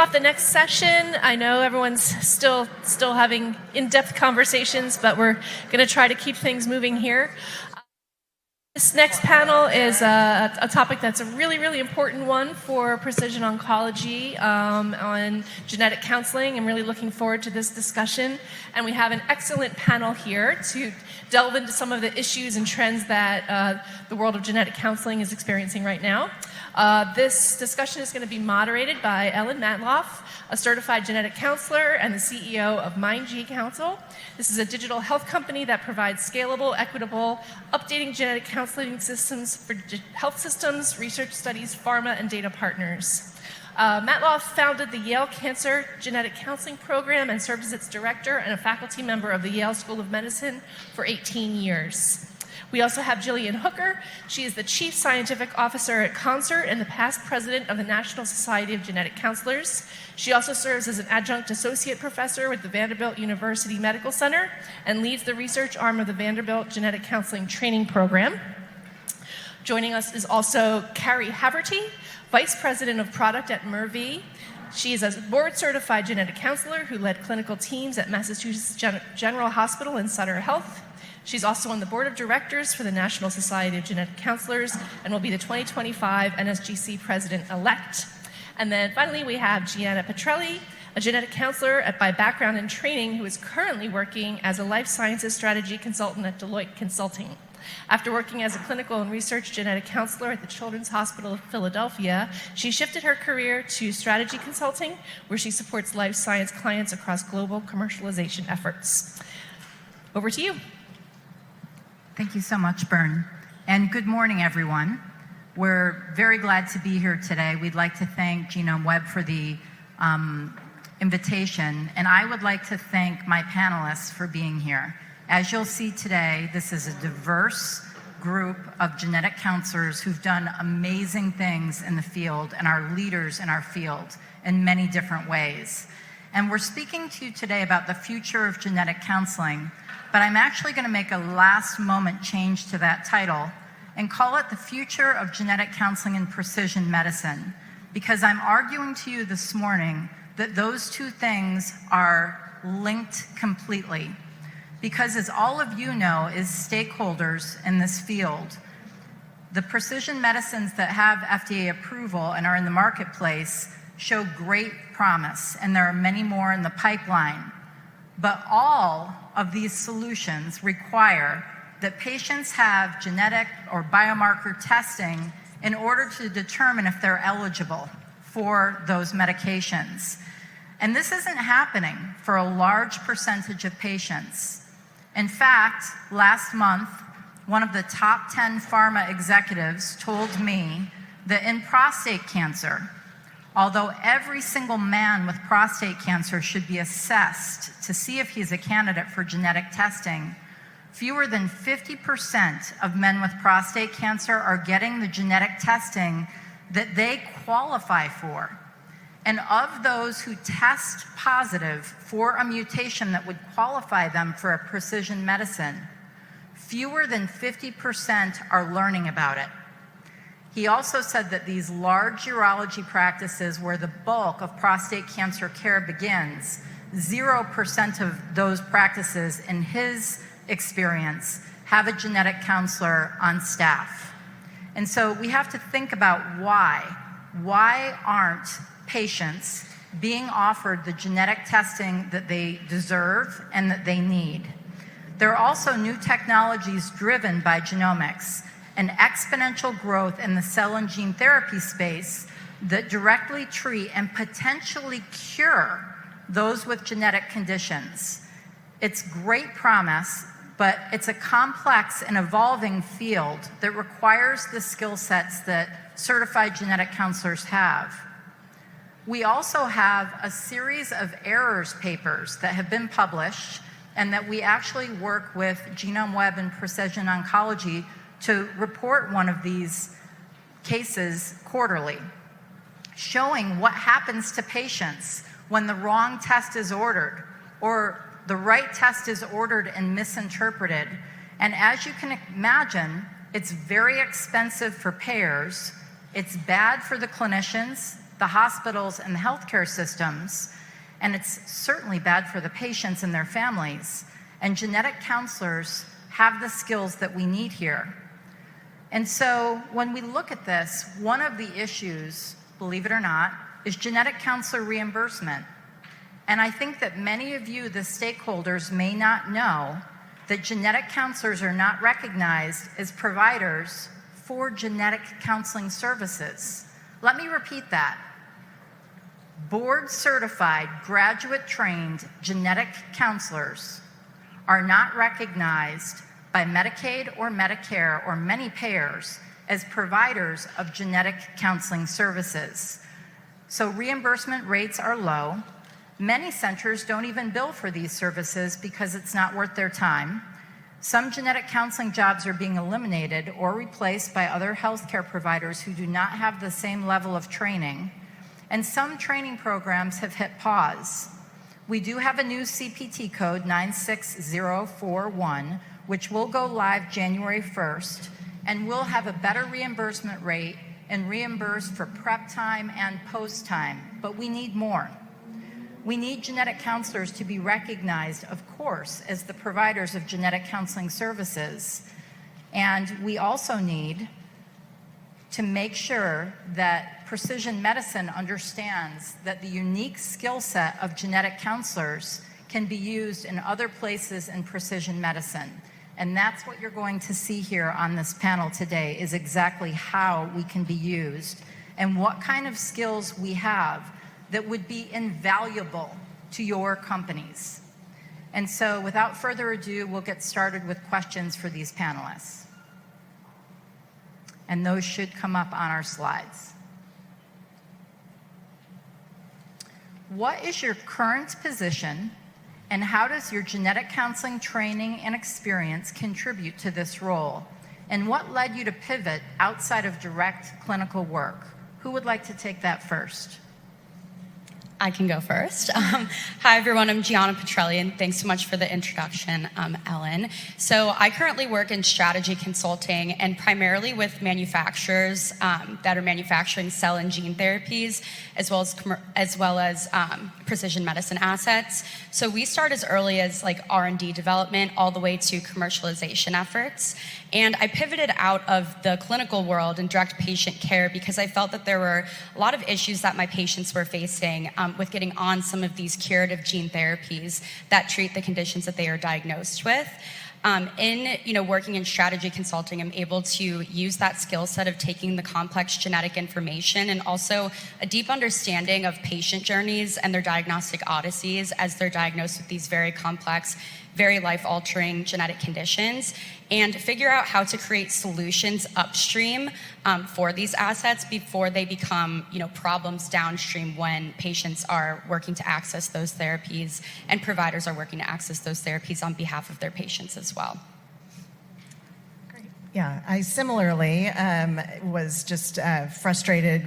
Off the next session. I know everyone's still having in-depth conversations, but we're going to try to keep things moving here. This next panel is a topic that's a really important one for precision oncology on genetic counseling. I'm really looking forward to this discussion. And we have an excellent panel here to delve into some of the issues and trends that the world of genetic counseling is experiencing right now. This discussion is going to be moderated by Ellen Matloff, a certified genetic counselor and the CEO of MindG Counsel. This is a digital health company that provides scalable, equitable, updating genetic counseling systems for health systems, research studies, pharma, and data partners. Matloff founded the Yale Cancer Genetic Counseling Program and served as its director and a faculty member of the Yale School of Medicine for 18 years. We also have Jillian Hooker. She is the Chief Scientific Officer at Concert and the past president of the National Society of Genetic Counselors. She also serves as an adjunct associate professor with the Vanderbilt University Medical Center and leads the research arm of the Vanderbilt Genetic Counseling Training Program. Joining us is also Carrie Haverty, Vice President of Product at Merv. She is a board-certified genetic counselor who led clinical teams at Massachusetts General Hospital and Sutter Health. She's also on the board of directors for the National Society of Genetic Counselors and will be the 2025 NSGC president-elect. And then finally, we have Gianna Petrelli, a genetic counselor by background and training who is currently working as a life sciences strategy consultant at Deloitte Consulting. After working as a clinical and research genetic counselor at the Children's Hospital of Philadelphia, she shifted her career to strategy consulting, where she supports life science clients across global commercialization efforts. Over to you. Thank you so much, Bern. And good morning, everyone. We're very glad to be here today. We'd like to thank GenomeWeb for the invitation, and I would like to thank my panelists for being here. As you'll see today, this is a diverse group of genetic counselors who've done amazing things in the field and are leaders in our field in many different ways. And we're speaking to you today about the future of genetic counseling, but I'm actually going to make a last moment change to that title and call it the future of genetic counseling and precision medicine, because I'm arguing to you this morning that those two things are linked completely. Because as all of you know, as stakeholders in this field, the precision medicines that have FDA approval and are in the marketplace show great promise, and there are many more in the pipeline. But all of these solutions require that patients have genetic or biomarker testing in order to determine if they're eligible for those medications. And this isn't happening for a large percentage of patients. In fact, last month, one of the top 10 pharma executives told me that in prostate cancer, although every single man with prostate cancer should be assessed to see if he's a candidate for genetic testing, fewer than 50% of men with prostate cancer are getting the genetic testing that they qualify for. And of those who test positive for a mutation that would qualify them for a precision medicine, fewer than 50% are learning about it. He also said that these large urology practices where the bulk of prostate cancer care begins, 0% of those practices, in his experience, have a genetic counselor on staff. And so we have to think about why. Why aren't patients being offered the genetic testing that they deserve and that they need? There are also new technologies driven by genomics and exponential growth in the cell and gene therapy space that directly treat and potentially cure those with genetic conditions. It's great promise, but it's a complex and evolving field that requires the skill sets that certified genetic counselors have. We also have a series of errors papers that have been published and that we actually work with GenomeWeb and Precision Oncology to report one of these cases quarterly, showing what happens to patients when the wrong test is ordered or the right test is ordered and misinterpreted. And as you can imagine, it's very expensive for payers, it's bad for the clinicians, the hospitals and the healthcare systems, and it's certainly bad for the patients and their families. And genetic counselors have the skills that we need here. And so when we look at this, one of the issues, believe it or not, is genetic counselor reimbursement. And I think that many of you, the stakeholders, may not know that genetic counselors are not recognized as providers for genetic counseling services. Let me repeat that. Board-certified, graduate-trained genetic counselors are not recognized by Medicaid or Medicare or many payers as providers of genetic counseling services. So reimbursement rates are low. Many centers don't even bill for these services because it's not worth their time. Some genetic counseling jobs are being eliminated or replaced by other healthcare providers who do not have the same level of training. And some training programs have hit pause. We do have a new CPT code, 96041, which will go live January 1st, and we'll have a better reimbursement rate and reimburse for prep time and post time. But we need more. We need genetic counselors to be recognized, of course, as the providers of genetic counseling services. And we also need to make sure that precision medicine understands that the unique skill set of genetic counselors can be used in other places in precision medicine. And that's what you're going to see here on this panel today, is exactly how we can be used and what kind of skills we have that would be invaluable to your companies. And so without further ado, we'll get started with questions for these panelists. And those should come up on our slides. What is your current position, and how does your genetic counseling training and experience contribute to this role? And what led you to pivot outside of direct clinical work? Who would like to take that first? I can go first. Hi, everyone. I'm Gianna Petrelli, and thanks so much for the introduction, Ellen. So I currently work in strategy consulting and primarily with manufacturers that are manufacturing cell and gene therapies, as well as precision medicine assets. So we start as early as like R&D development all the way to commercialization efforts. And I pivoted out of the clinical world and direct patient care because I felt that there were a lot of issues that my patients were facing with getting on some of these curative gene therapies that treat the conditions that they are diagnosed with. In working in strategy consulting, I'm able to use that skill set of taking the complex genetic information and also a deep understanding of patient journeys and their diagnostic odysseys as they're diagnosed with these very complex, very life-altering genetic conditions, and figure out how to create solutions upstream for these assets before they become, problems downstream when patients are working to access those therapies and providers are working to access those therapies on behalf of their patients as well. Yeah, I similarly was just frustrated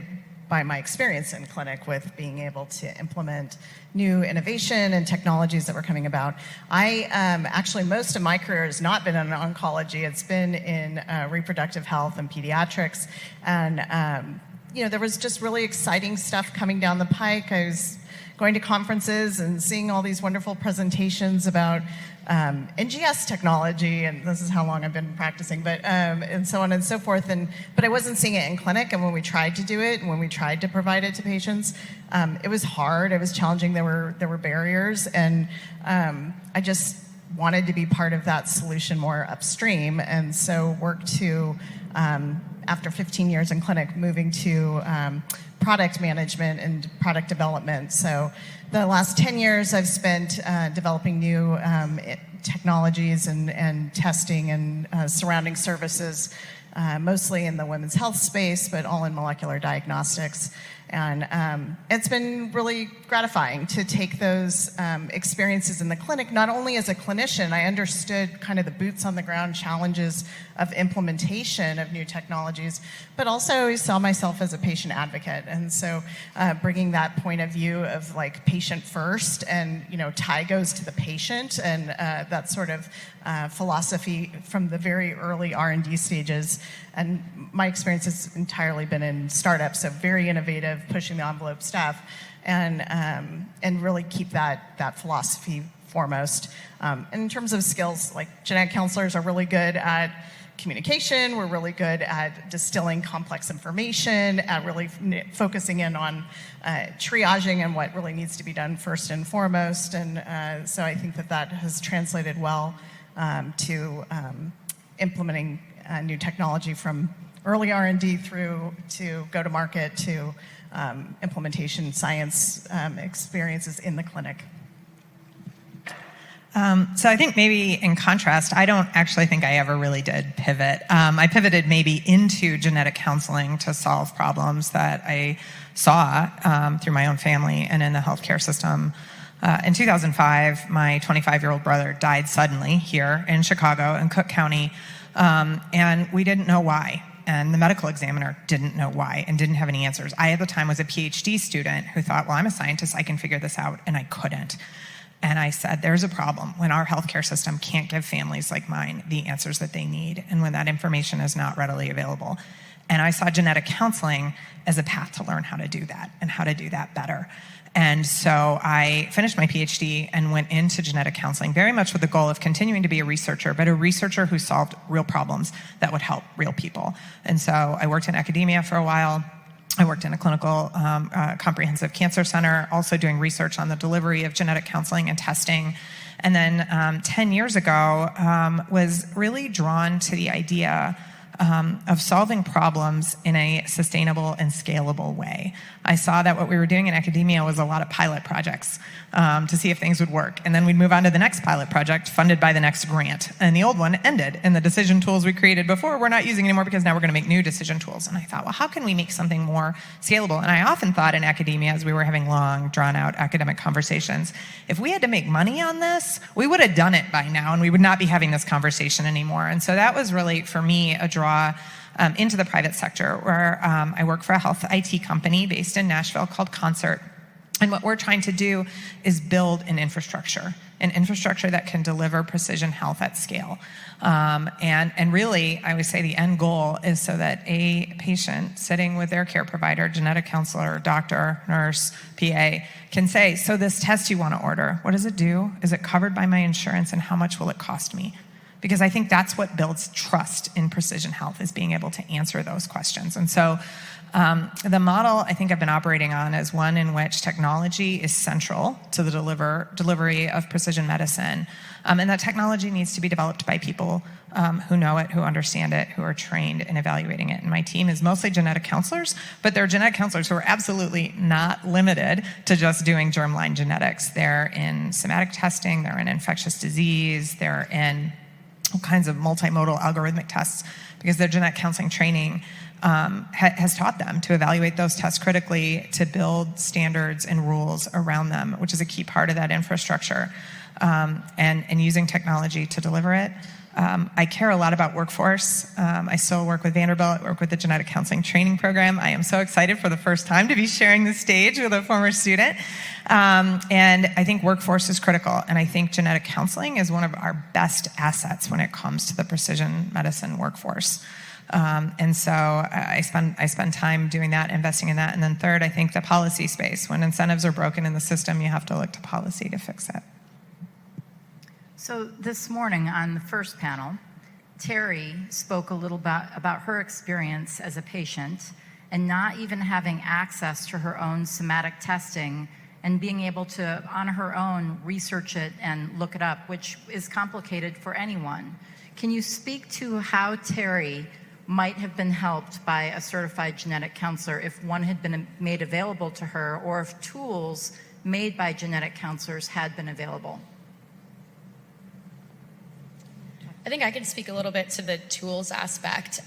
by my experience in clinic with being able to implement new innovation and technologies that were coming about. I actually, most of my career has not been in oncology. It's been in reproductive health and pediatrics. And, there was just really exciting stuff coming down the pike. I was going to conferences and seeing all these wonderful presentations about NGS technology, and this is how long I've been practicing, but and so on and so forth. But I wasn't seeing it in clinic, and when we tried to do it, and when we tried to provide it to patients, it was hard, it was challenging, there were barriers, and I just wanted to be part of that solution more upstream, and so worked to, after 15 years in clinic, moving to product management and product development. So the last 10 years I've spent developing new technologies and testing and surrounding services, mostly in the women's health space, but all in molecular diagnostics. And it's been really gratifying to take those experiences in the clinic. Not only as a clinician, I understood kind of the boots on the ground challenges of implementation of new technologies, but also I saw myself as a patient advocate. And so bringing that point of view of like patient first and, tie goes to the patient, and that sort of philosophy from the very early R&D stages. And my experience has entirely been in startups, so very innovative, pushing the envelope stuff, and really keep that philosophy foremost. And in terms of skills, like genetic counselors are really good at communication. We're really good at distilling complex information, at really focusing in on triaging and what really needs to be done first and foremost. And so I think that has translated well to implementing new technology from early R&D through to go-to-market to implementation science experiences in the clinic. So I think maybe in contrast, I don't actually think I ever really did pivot. I pivoted maybe into genetic counseling to solve problems that I saw through my own family and in the healthcare system. In 2005, my 25-year-old brother died suddenly here in Chicago in Cook County, and we didn't know why. And the medical examiner didn't know why and didn't have any answers. I, at the time, was a PhD student who thought, well, I'm a scientist, I can figure this out, and I couldn't. And I said, there's a problem when our healthcare system can't give families like mine the answers that they need, and when that information is not readily available. And I saw genetic counseling as a path to learn how to do that and how to do that better. And so I finished my PhD and went into genetic counseling very much with the goal of continuing to be a researcher, but a researcher who solved real problems that would help real people. And so I worked in academia for a while. I worked in a clinical comprehensive cancer center, also doing research on the delivery of genetic counseling and testing. And then 10 years ago, was really drawn to the idea of solving problems in a sustainable and scalable way. I saw that what we were doing in academia was a lot of pilot projects to see if things would work. And then we'd move on to the next pilot project funded by the next grant. And the old one ended. And the decision tools we created before we're not using anymore because now we're going to make new decision tools. And I thought, well, how can we make something more scalable? And I often thought in academia, as we were having long, drawn-out academic conversations, if we had to make money on this, we would have done it by now, and we would not be having this conversation anymore. And so that was really, for me, a draw into the private sector, where I work for a health IT company based in Nashville called Concert. And what we're trying to do is build an infrastructure that can deliver precision health at scale. And really, I would say the end goal is so that a patient sitting with their care provider, genetic counselor, doctor, nurse, PA, can say, so this test you want to order, what does it do? Is it covered by my insurance, and how much will it cost me? Because I think that's what builds trust in precision health, is being able to answer those questions. And so the model I think I've been operating on is one in which technology is central to the delivery of precision medicine. And that technology needs to be developed by people who know it, who understand it, who are trained in evaluating it. And my team is mostly genetic counselors, but they're genetic counselors who are absolutely not limited to just doing germline genetics. They're in somatic testing, they're in infectious disease, they're in all kinds of multimodal algorithmic tests, because their genetic counseling training has taught them to evaluate those tests critically, to build standards and rules around them, which is a key part of that infrastructure, and using technology to deliver it. I care a lot about workforce. I still work with Vanderbilt, I work with the genetic counseling training program. I am so excited for the first time to be sharing the stage with a former student. And I think workforce is critical. And I think genetic counseling is one of our best assets when it comes to the precision medicine workforce. And so I spend time doing that, investing in that. And then third, I think the policy space. When incentives are broken in the system, you have to look to policy to fix it. So this morning on the first panel, Terry spoke a little about her experience as a patient and not even having access to her own somatic testing and being able to, on her own, research it and look it up, which is complicated for anyone. Can you speak to how Terry might have been helped by a certified genetic counselor if one had been made available to her, or if tools made by genetic counselors had been available? I think I can speak a little bit to the tools aspect.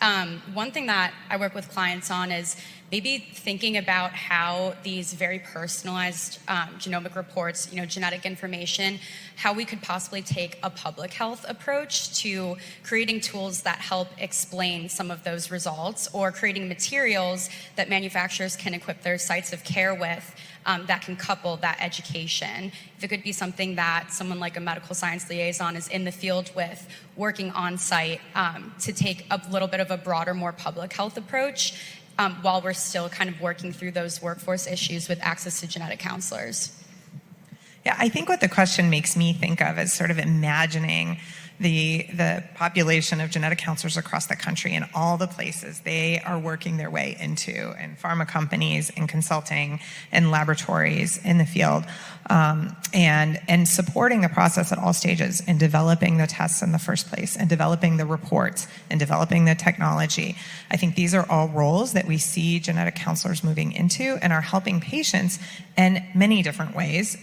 One thing that I work with clients on is maybe thinking about how these very personalized genomic reports, genetic information, how we could possibly take a public health approach to creating tools that help explain some of those results, or creating materials that manufacturers can equip their sites of care with that can couple that education. If it could be something that someone like a medical science liaison is in the field with, working on site to take a little bit of a broader, more public health approach, while we're still kind of working through those workforce issues with access to genetic counselors. Yeah, I think what the question makes me think of is sort of imagining the population of genetic counselors across the country and all the places they are working their way into, and pharma companies and consulting and laboratories in the field, and supporting the process at all stages in developing the tests in the first place and developing the reports and developing the technology. I think these are all roles that we see genetic counselors moving into and are helping patients in many different ways,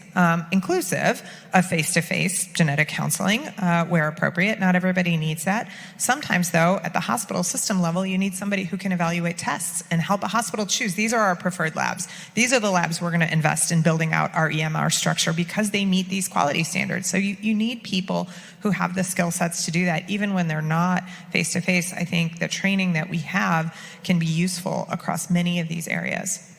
inclusive of face-to-face genetic counseling where appropriate. Not everybody needs that. Sometimes, though, at the hospital system level, you need somebody who can evaluate tests and help a hospital choose. These are our preferred labs. These are the labs we're going to invest in building out our EMR structure because they meet these quality standards. So you need people who have the skill sets to do that, even when they're not face-to-face. I think the training that we have can be useful across many of these areas.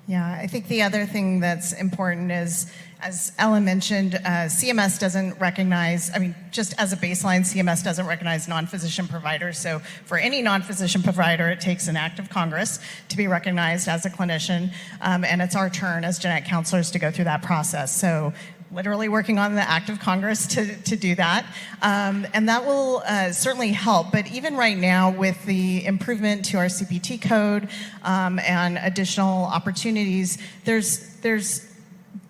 Yeah, I think the other thing that's important is, as Ellen mentioned, CMS doesn't recognize, just as a baseline, CMS doesn't recognize non-physician providers. So for any non-physician provider, it takes an act of Congress to be recognized as a clinician. And it's our turn as genetic counselors to go through that process. So literally working on the act of Congress to do that. And that will certainly help. But even right now, with the improvement to our CPT code and additional opportunities, there's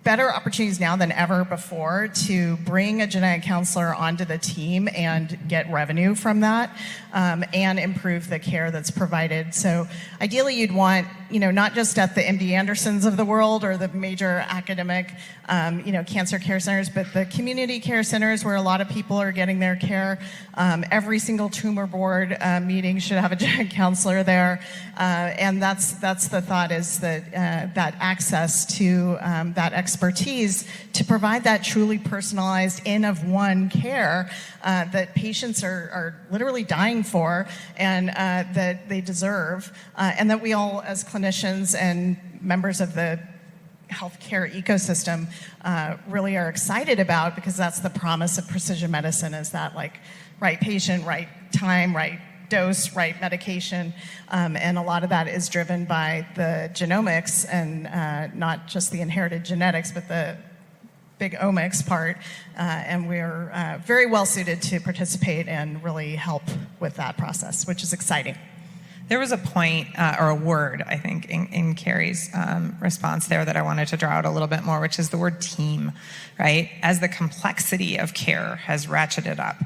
better opportunities now than ever before to bring a genetic counselor onto the team and get revenue from that and improve the care that's provided. So ideally you'd want, not just at the MD Andersons of the world or the major academic, cancer care centers, but the community care centers where a lot of people are getting their care. Every single tumor board meeting should have a genetic counselor there. And that's the thought, is that that access to that expertise to provide that truly personalized N-of-1 care that patients are literally dying for and that they deserve, and that we all as clinicians and members of the healthcare ecosystem really are excited about, because that's the promise of precision medicine, is that right patient, right time, right dose, right medication, and a lot of that is driven by the genomics and not just the inherited genetics, but the big omics part, and we're very well suited to participate and really help with that process, which is exciting. There was a point or a word, I think, in Carrie's response there that I wanted to draw out a little bit more, which is the word team, right? As the complexity of care has ratcheted up,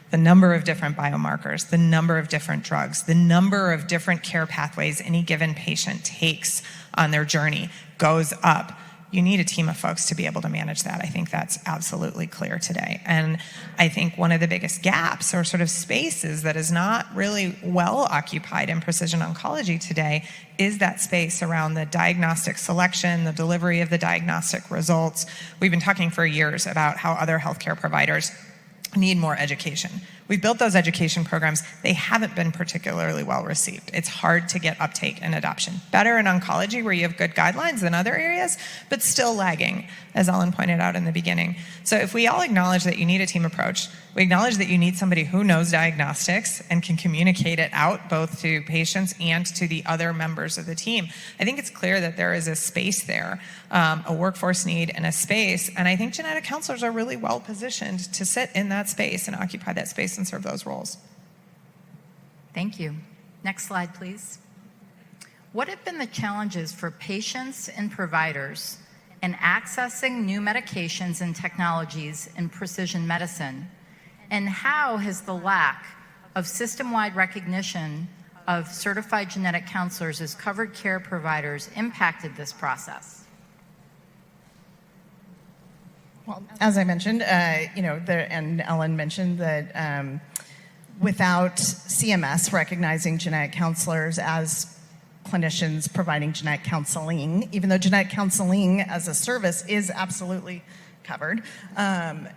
the number of different biomarkers, the number of different drugs, the number of different care pathways any given patient takes on their journey goes up. You need a team of folks to be able to manage that. I think that's absolutely clear today. And I think one of the biggest gaps or sort of spaces that is not really well occupied in precision oncology today is that space around the diagnostic selection, the delivery of the diagnostic results. We've been talking for years about how other healthcare providers need more education. We've built those education programs. They haven't been particularly well received. It's hard to get uptake and adoption. Better in oncology, where you have good guidelines, than other areas, but still lagging, as Ellen pointed out in the beginning. So if we all acknowledge that you need a team approach, we acknowledge that you need somebody who knows diagnostics and can communicate it out both to patients and to the other members of the team, I think it's clear that there is a space there, a workforce need and a space. And I think genetic counselors are really well positioned to sit in that space and occupy that space and serve those roles. Thank you. Next slide, please. What have been the challenges for patients and providers in accessing new medications and technologies in precision medicine? And how has the lack of system-wide recognition of certified genetic counselors as covered care providers impacted this process? Well, as I mentioned, and Ellen mentioned that without CMS recognizing genetic counselors as clinicians providing genetic counseling, even though genetic counseling as a service is absolutely covered, can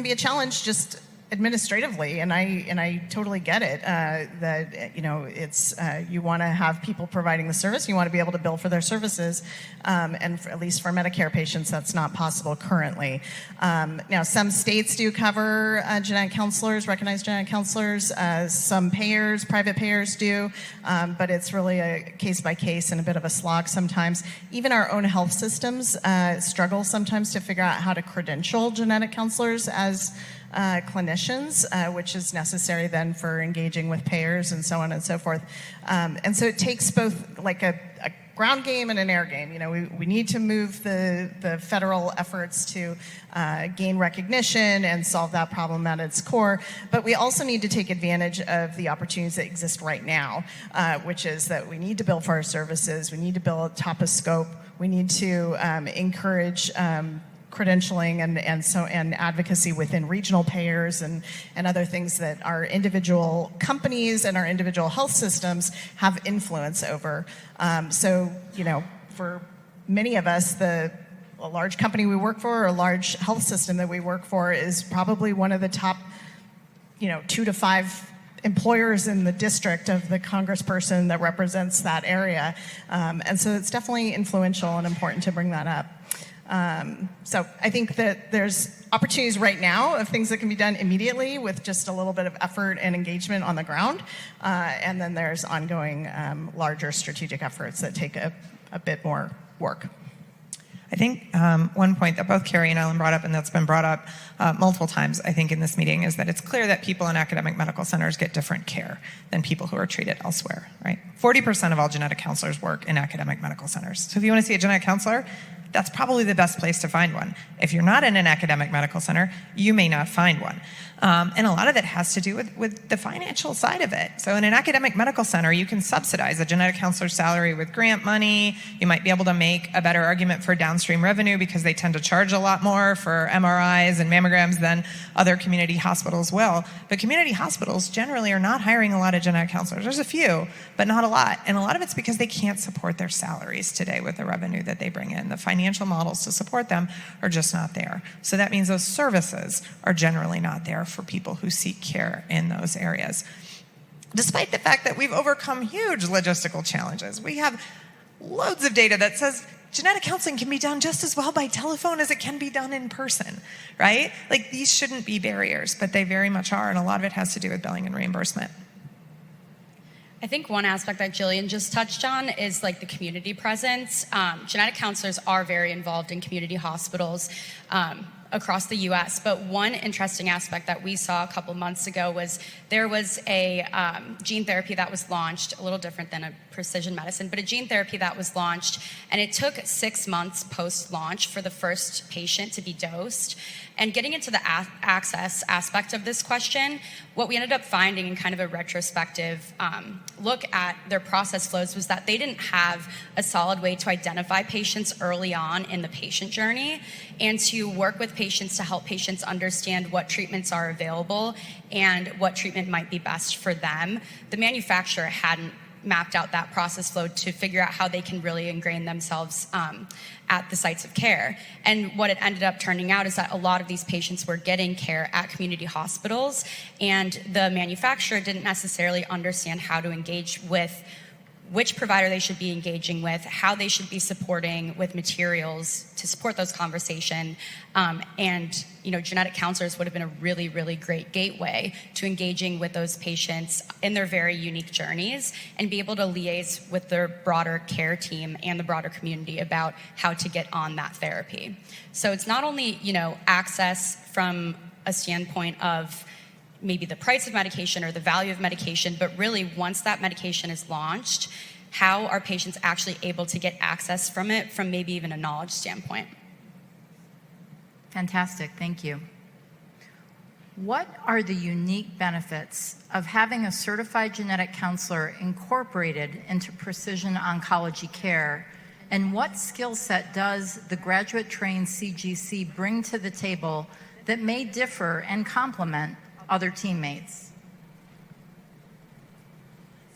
be a challenge just administratively, and I totally get it, that it's you want to have people providing the service, you want to be able to bill for their services, and at least for Medicare patients, that's not possible currently. Now, some states do cover genetic counselors, recognized genetic counselors. Some payers, private payers do, but it's really a case by case and a bit of a slog sometimes. Even our own health systems struggle sometimes to figure out how to credential genetic counselors as clinicians, which is necessary then for engaging with payers and so on and so forth. And so it takes both like a ground game and an air game. We need to move the federal efforts to gain recognition and solve that problem at its core, but we also need to take advantage of the opportunities that exist right now, which is that we need to bill for our services, we need to bill at top of scope, we need to encourage credentialing and advocacy within regional payers and other things that our individual companies and our individual health systems have influence over. So, for many of us, a large company we work for or a large health system that we work for is probably one of the top, 2 to 5 employers in the district of the congressperson that represents that area. And so it's definitely influential and important to bring that up. So I think that there's opportunities right now of things that can be done immediately with just a little bit of effort and engagement on the ground. And then there's ongoing larger strategic efforts that take a bit more work. I think one point that both Carrie and Ellen brought up, and that's been brought up multiple times, I think, in this meeting, is that it's clear that people in academic medical centers get different care than people who are treated elsewhere, right? 40% of all genetic counselors work in academic medical centers. So if you want to see a genetic counselor, that's probably the best place to find one. If you're not in an academic medical center, you may not find one. And a lot of it has to do with the financial side of it. So in an academic medical center, you can subsidize a genetic counselor's salary with grant money. You might be able to make a better argument for downstream revenue because they tend to charge a lot more for MRIs and mammograms than other community hospitals will. But community hospitals generally are not hiring a lot of genetic counselors. There's a few, but not a lot. And a lot of it's because they can't support their salaries today with the revenue that they bring in. The financial models to support them are just not there. So that means those services are generally not there for people who seek care in those areas. Despite the fact that we've overcome huge logistical challenges, we have loads of data that says genetic counseling can be done just as well by telephone as it can be done in person, right? Like, these shouldn't be barriers, but they very much are, and a lot of it has to do with billing and reimbursement. I think one aspect that Jillian just touched on is like the community presence. Genetic counselors are very involved in community hospitals across the U.S., but one interesting aspect that we saw a couple months ago was there was a gene therapy that was launched, a little different than a precision medicine, but a gene therapy that was launched, and it took 6 months post-launch for the first patient to be dosed. And getting into the access aspect of this question, what we ended up finding in kind of a retrospective look at their process flows was that they didn't have a solid way to identify patients early on in the patient journey and to work with patients to help patients understand what treatments are available and what treatment might be best for them. The manufacturer hadn't mapped out that process flow to figure out how they can really ingrain themselves at the sites of care. And what it ended up turning out is that a lot of these patients were getting care at community hospitals, and the manufacturer didn't necessarily understand how to engage with which provider they should be engaging with, how they should be supporting with materials to support those conversations. And genetic counselors would have been a really, really great gateway to engaging with those patients in their very unique journeys and be able to liaise with their broader care team and the broader community about how to get on that therapy. So it's not only, access from a standpoint of maybe the price of medication or the value of medication, but really once that medication is launched, how are patients actually able to get access from it from maybe even a knowledge standpoint? Fantastic, thank you. What are the unique benefits of having a certified genetic counselor incorporated into precision oncology care, and what skill set does the graduate-trained CGC bring to the table that may differ and complement other teammates?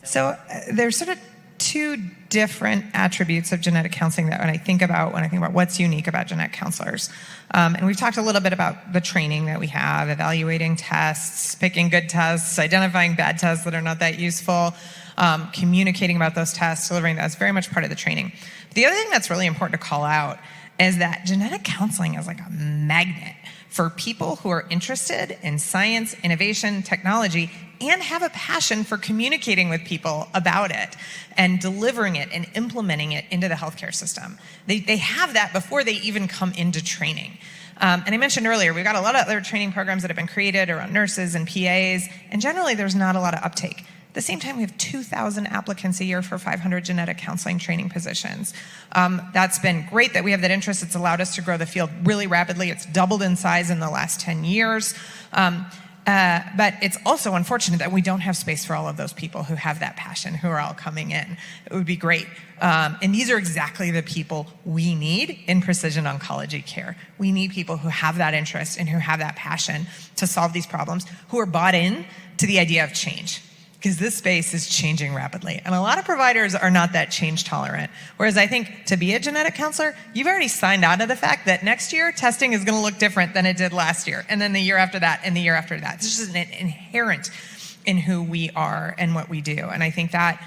So there's sort of two different attributes of genetic counseling that when I think about what's unique about genetic counselors. And we've talked a little bit about the training that we have, evaluating tests, picking good tests, identifying bad tests that are not that useful, communicating about those tests, delivering that's very much part of the training. But the other thing that's really important to call out is that genetic counseling is like a magnet for people who are interested in science, innovation, technology, and have a passion for communicating with people about it and delivering it and implementing it into the healthcare system. They have that before they even come into training. And I mentioned earlier, we've got a lot of other training programs that have been created around nurses and PAs, and generally there's not a lot of uptake. At the same time, we have 2,000 applicants a year for 500 genetic counseling training positions. That's been great that we have that interest. It's allowed us to grow the field really rapidly. It's doubled in size in the last 10 years. But it's also unfortunate that we don't have space for all of those people who have that passion, who are all coming in. It would be great. And these are exactly the people we need in precision oncology care. We need people who have that interest and who have that passion to solve these problems, who are bought in to the idea of change. Because this space is changing rapidly. And a lot of providers are not that change tolerant. Whereas I think to be a genetic counselor, you've already signed on to the fact that next year testing is going to look different than it did last year. And then the year after that, and the year after that. This is inherent in who we are and what we do. And I think that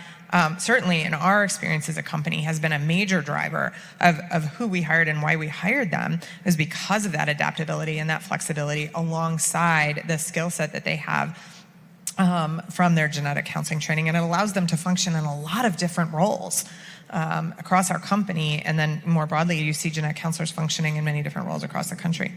certainly in our experience as a company has been a major driver of who we hired and why we hired them, is because of that adaptability and that flexibility alongside the skill set that they have from their genetic counseling training, and it allows them to function in a lot of different roles across our company, and then more broadly, you see genetic counselors functioning in many different roles across the country.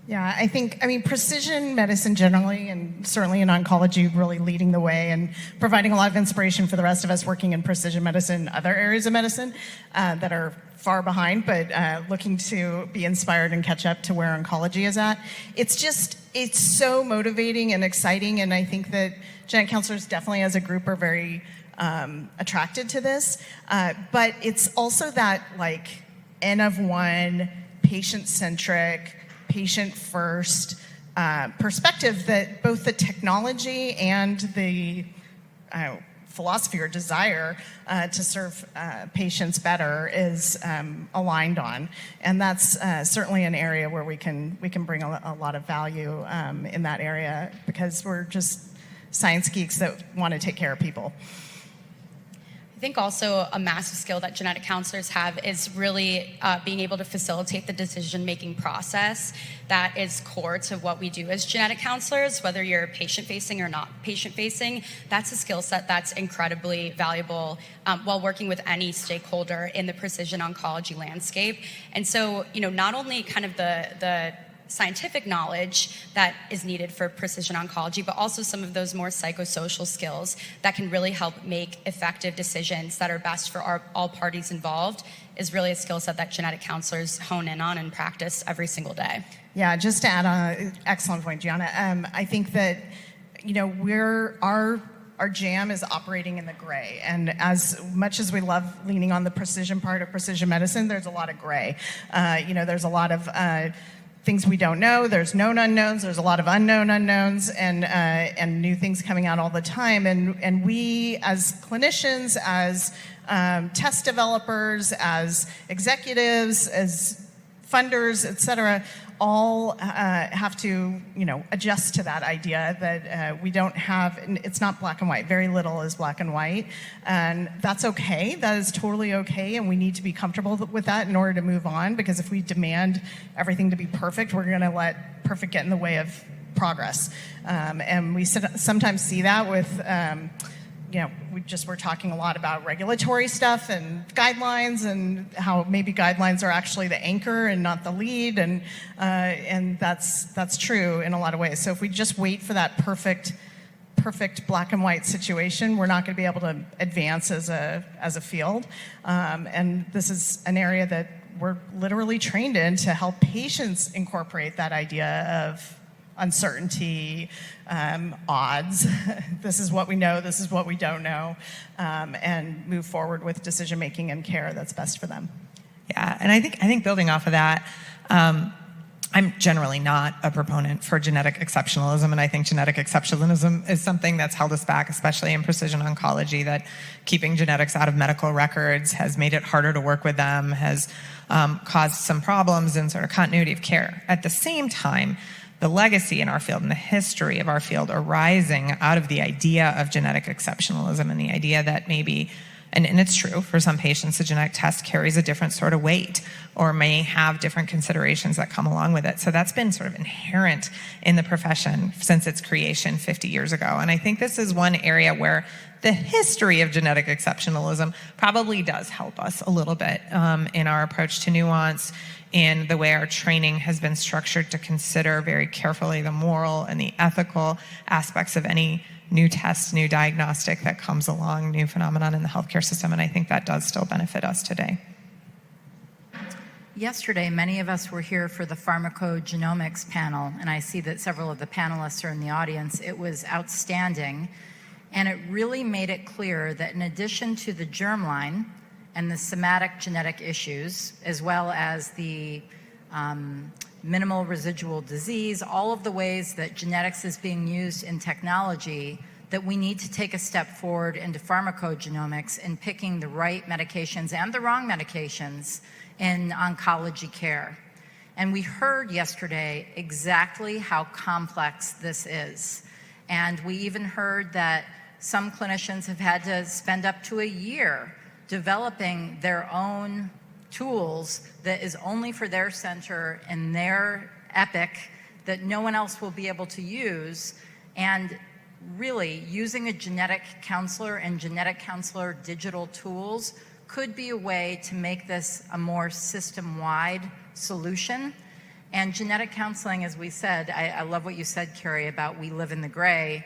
Yeah, I mean, precision medicine generally, and certainly in oncology, really leading the way and providing a lot of inspiration for the rest of us working in precision medicine, other areas of medicine that are far behind, but looking to be inspired and catch up to where oncology is at. It's so motivating and exciting, and I think that genetic counselors definitely as a group are very attracted to this. But it's also that like N of one, patient-centric, patient-first perspective that both the technology and the philosophy or desire to serve patients better is aligned on, and that's certainly an area where we can bring a lot of value in that area, because we're just science geeks that want to take care of people. I think also a massive skill that genetic counselors have is really being able to facilitate the decision-making process that is core to what we do as genetic counselors, whether you're patient-facing or not patient-facing. That's a skill set that's incredibly valuable while working with any stakeholder in the precision oncology landscape. And so, not only kind of the scientific knowledge that is needed for precision oncology, but also some of those more psychosocial skills that can really help make effective decisions that are best for all parties involved is really a skill set that genetic counselors hone in on and practice every single day. Yeah, just to add on, excellent point, Gianna. I think that, our jam is operating in the gray. And as much as we love leaning on the precision part of precision medicine, there's a lot of gray. There's a lot of things we don't know. There's known unknowns. There's a lot of unknown unknowns, and new things coming out all the time. And we, as clinicians, as test developers, as executives, as funders, et cetera, all have to, adjust to that idea that we don't have. It's not black and white. Very little is black and white, and that's okay. That is totally okay, and we need to be comfortable with that in order to move on. Because if we demand everything to be perfect, we're going to let perfect get in the way of progress. And we sometimes see that with. We're talking a lot about regulatory stuff and guidelines, and how maybe guidelines are actually the anchor and not the lead, and that's true in a lot of ways. So if we just wait for that perfect black and white situation, we're not going to be able to advance as a field. And this is an area that we're literally trained in to help patients incorporate that idea of uncertainty, odds. This is what we know, this is what we don't know, and move forward with decision making and care that's best for them. Yeah, and I think building off of that, I'm generally not a proponent for genetic exceptionalism, and I think genetic exceptionalism is something that's held us back, especially in precision oncology, that keeping genetics out of medical records has made it harder to work with them, has caused some problems in sort of continuity of care. At the same time, the legacy in our field and the history of our field arising out of the idea of genetic exceptionalism and the idea that maybe, and it's true, for some patients, the genetic test carries a different sort of weight or may have different considerations that come along with it. So that's been sort of inherent in the profession since its creation 50 years ago. And I think this is one area where the history of genetic exceptionalism probably does help us a little bit in our approach to nuance, in the way our training has been structured to consider very carefully the moral and the ethical aspects of any new test, new diagnostic that comes along, new phenomenon in the healthcare system, and I think that does still benefit us today. Yesterday, many of us were here for the pharmacogenomics panel, and I see that several of the panelists are in the audience. It was outstanding, and it really made it clear that in addition to the germline and the somatic genetic issues, as well as the minimal residual disease, all of the ways that genetics is being used in technology, that we need to take a step forward into pharmacogenomics in picking the right medications and the wrong medications in oncology care. And we heard yesterday exactly how complex this is. And we even heard that some clinicians have had to spend up to a year developing their own tools that is only for their center and their epic that no one else will be able to use. And really, using a genetic counselor and genetic counselor digital tools could be a way to make this a more system-wide solution. And genetic counseling, as we said, I love what you said, Carrie, about we live in the gray.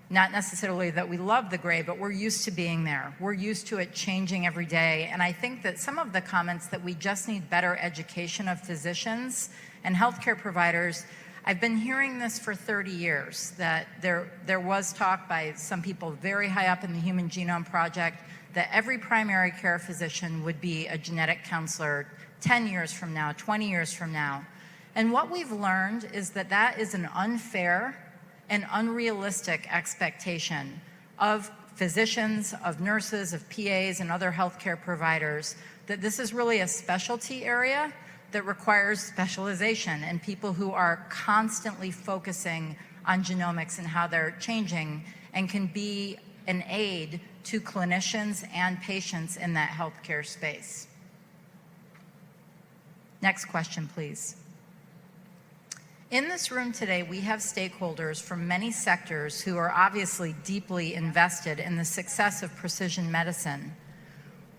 Not necessarily that we love the gray, but we're used to being there. We're used to it changing every day. And I think that some of the comments that we just need better education of physicians and healthcare providers, I've been hearing this for 30 years, that there was talk by some people very high up in the Human Genome Project that every primary care physician would be a genetic counselor 10 years from now, 20 years from now. And what we've learned is that that is an unfair and unrealistic expectation of physicians, of nurses, of PAs, and other healthcare providers, that this is really a specialty area that requires specialization and people who are constantly focusing on genomics and how they're changing and can be an aid to clinicians and patients in that healthcare space. Next question, please. In this room today, we have stakeholders from many sectors who are obviously deeply invested in the success of precision medicine.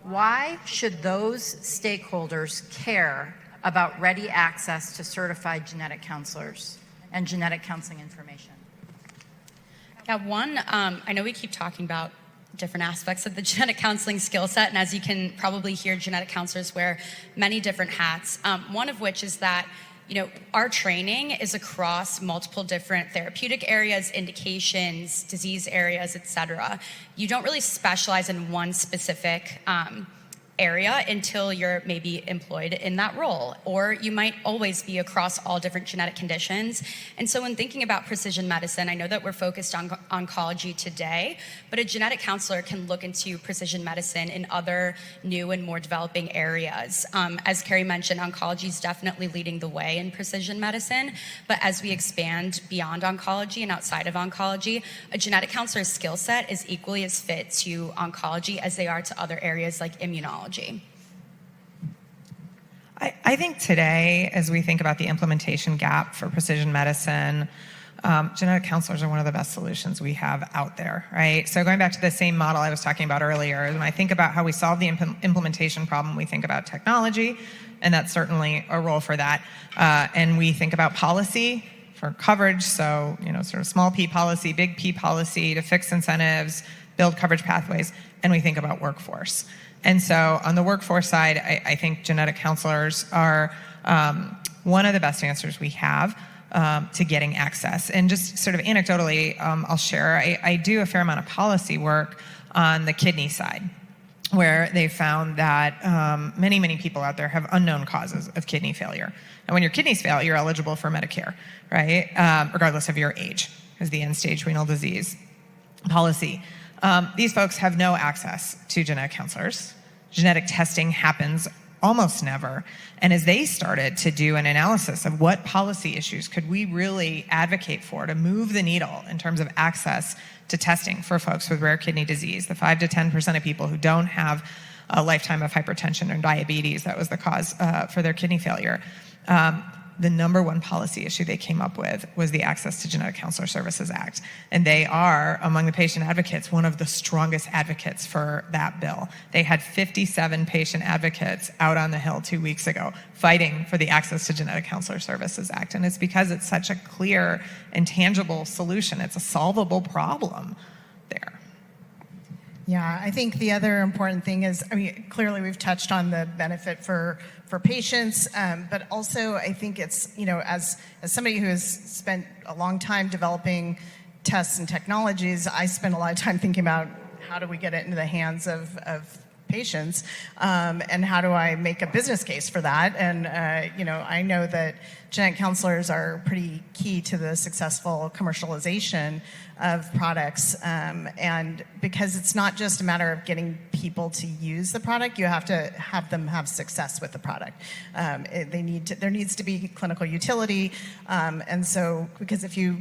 Why should those stakeholders care about ready access to certified genetic counselors and genetic counseling information? Yeah, one, I know we keep talking about different aspects of the genetic counseling skill set, and as you can probably hear, genetic counselors wear many different hats, one of which is that our training is across multiple different therapeutic areas, indications, disease areas, et cetera. You don't really specialize in one specific area until you're maybe employed in that role, or you might always be across all different genetic conditions. And so when thinking about precision medicine, I know that we're focused on oncology today, but a genetic counselor can look into precision medicine in other new and more developing areas. As Carrie mentioned, oncology is definitely leading the way in precision medicine, but as we expand beyond oncology and outside of oncology, a genetic counselor's skill set is equally as fit to oncology as they are to other areas like immunology. I think today, as we think about the implementation gap for precision medicine, genetic counselors are one of the best solutions we have out there, right? So going back to the same model I was talking about earlier, when I think about how we solve the implementation problem, we think about technology, and that's certainly a role for that. And we think about policy for coverage, so sort of small p policy, big P policy to fix incentives, build coverage pathways, and we think about workforce. And so on the workforce side, I think genetic counselors are one of the best answers we have to getting access. And just sort of anecdotally, I'll share, I do a fair amount of policy work on the kidney side. where they found that many, many people out there have unknown causes of kidney failure. And when your kidneys fail, you're eligible for Medicare, right? Regardless of your age, is the end-stage renal disease policy. These folks have no access to genetic counselors. Genetic testing happens almost never. And as they started to do an analysis of what policy issues could we really advocate for to move the needle in terms of access to testing for folks with rare kidney disease, the 5 to 10% of people who don't have a lifetime of hypertension or diabetes that was the cause for their kidney failure, the number one policy issue they came up with was the Access to Genetic Counselor Services Act. And they are, among the patient advocates, one of the strongest advocates for that bill. They had 57 patient advocates out on the Hill 2 weeks ago fighting for the Access to Genetic Counselor Services Act. And it's because it's such a clear and tangible solution. It's a solvable problem there. Yeah, I think the other important thing is, clearly we've touched on the benefit for patients, but also I think it's, as somebody who has spent a long time developing tests and technologies, I spend a lot of time thinking about how do we get it into the hands of patients, and how do I make a business case for that? And, I know that genetic counselors are pretty key to the successful commercialization of products, and because it's not just a matter of getting people to use the product, you have to have them have success with the product. There needs to be clinical utility, and so because if you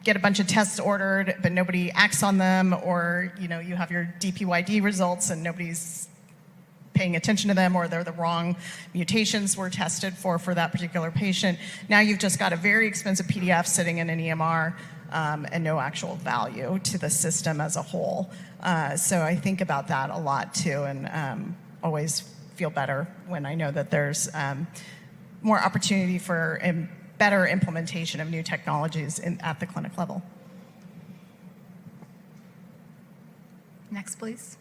get a bunch of tests ordered but nobody acts on them, or you have your DPYD results and nobody's paying attention to them, or they're the wrong mutations were tested for that particular patient, now you've just got a very expensive PDF sitting in an EMR, and no actual value to the system as a whole. So I think about that a lot too, and always feel better when I know that there's more opportunity for better implementation of new technologies at the clinic level. Next, please.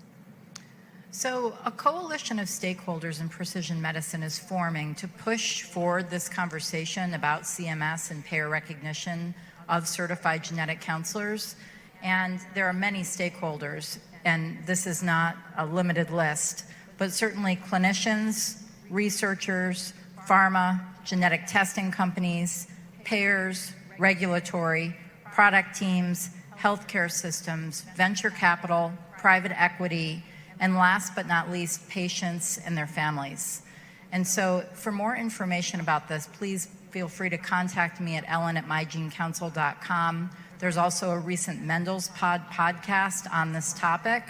So a coalition of stakeholders in precision medicine is forming to push forward this conversation about CMS and payer recognition of certified genetic counselors. And there are many stakeholders, and this is not a limited list, but certainly clinicians, researchers, pharma, genetic testing companies, payers, regulatory, product teams, healthcare systems, venture capital, private equity, and last but not least, patients and their families. And so for more information about this, please feel free to contact me at ellen@mygenecounsel.com. There's also a recent Mendel's podcast on this topic.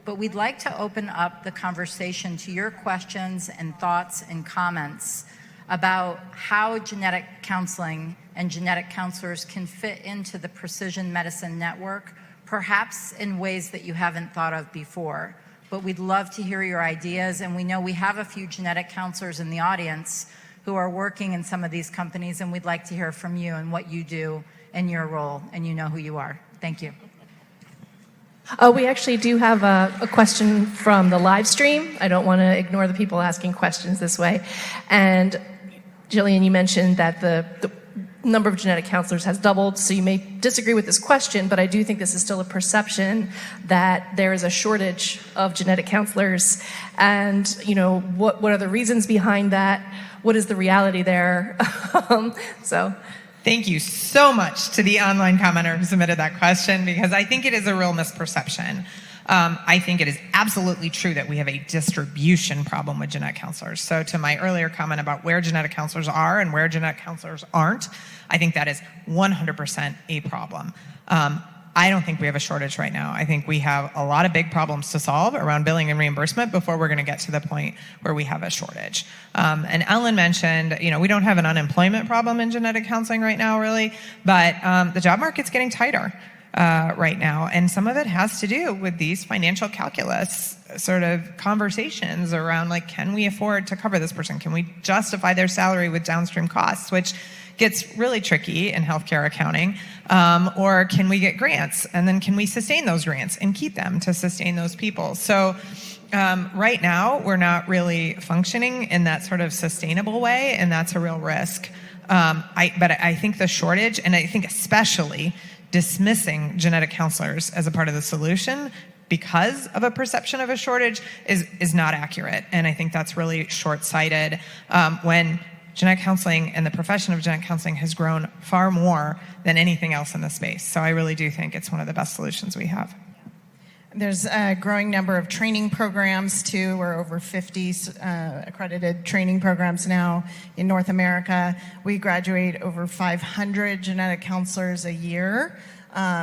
But we'd like to open up the conversation to your questions and thoughts and comments about how genetic counseling and genetic counselors can fit into the precision medicine network, perhaps in ways that you haven't thought of before. But we'd love to hear your ideas, and we know we have a few genetic counselors in the audience who are working in some of these companies, and we'd like to hear from you and what you do in your role, and you know who you are. Thank you. We actually do have a question from the live stream. I don't want to ignore the people asking questions this way. And Jillian, you mentioned that the number of genetic counselors has doubled, so you may disagree with this question, but I do think this is still a perception that there is a shortage of genetic counselors. And, what are the reasons behind that? What is the reality there? Thank you so much to the online commenter who submitted that question, because I think it is a real misperception. I think it is absolutely true that we have a distribution problem with genetic counselors. So to my earlier comment about where genetic counselors are and where genetic counselors aren't, I think that is 100% a problem. I don't think we have a shortage right now. I think we have a lot of big problems to solve around billing and reimbursement before we're going to get to the point where we have a shortage. And Ellen mentioned, we don't have an unemployment problem in genetic counseling right now, really, but the job market's getting tighter right now. And some of it has to do with these financial calculus sort of conversations around, can we afford to cover this person? Can we justify their salary with downstream costs, which gets really tricky in healthcare accounting, or can we get grants? And then can we sustain those grants and keep them to sustain those people? So right now, we're not really functioning in that sort of sustainable way, and that's a real risk. But I think the shortage, and I think especially dismissing genetic counselors as a part of the solution, because of a perception of a shortage is not accurate. And I think that's really short-sighted when genetic counseling and the profession of genetic counseling has grown far more than anything else in the space. So I really do think it's one of the best solutions we have. There's a growing number of training programs, too. We're over 50 accredited training programs now in North America. We graduate over 500 genetic counselors a year.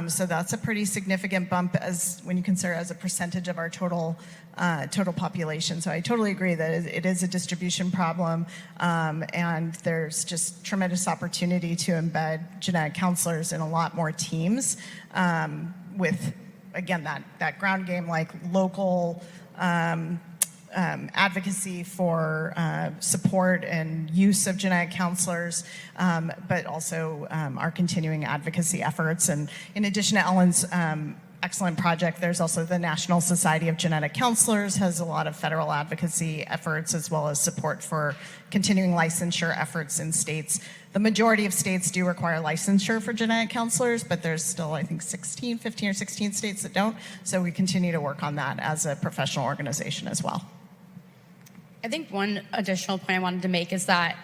So that's a pretty significant bump when you consider as a percentage of our total population. So I totally agree that it is a distribution problem, and there's just tremendous opportunity to embed genetic counselors in a lot more teams with, again, that ground game, like local advocacy for support and use of genetic counselors, but also our continuing advocacy efforts. And in addition to Ellen's excellent project, there's also the National Society of Genetic Counselors has a lot of federal advocacy efforts as well as support for continuing licensure efforts in states. The majority of states do require licensure for genetic counselors, but there's still, I think, 15 or 16 states that don't. So we continue to work on that as a professional organization as well. I think one additional point I wanted to make is that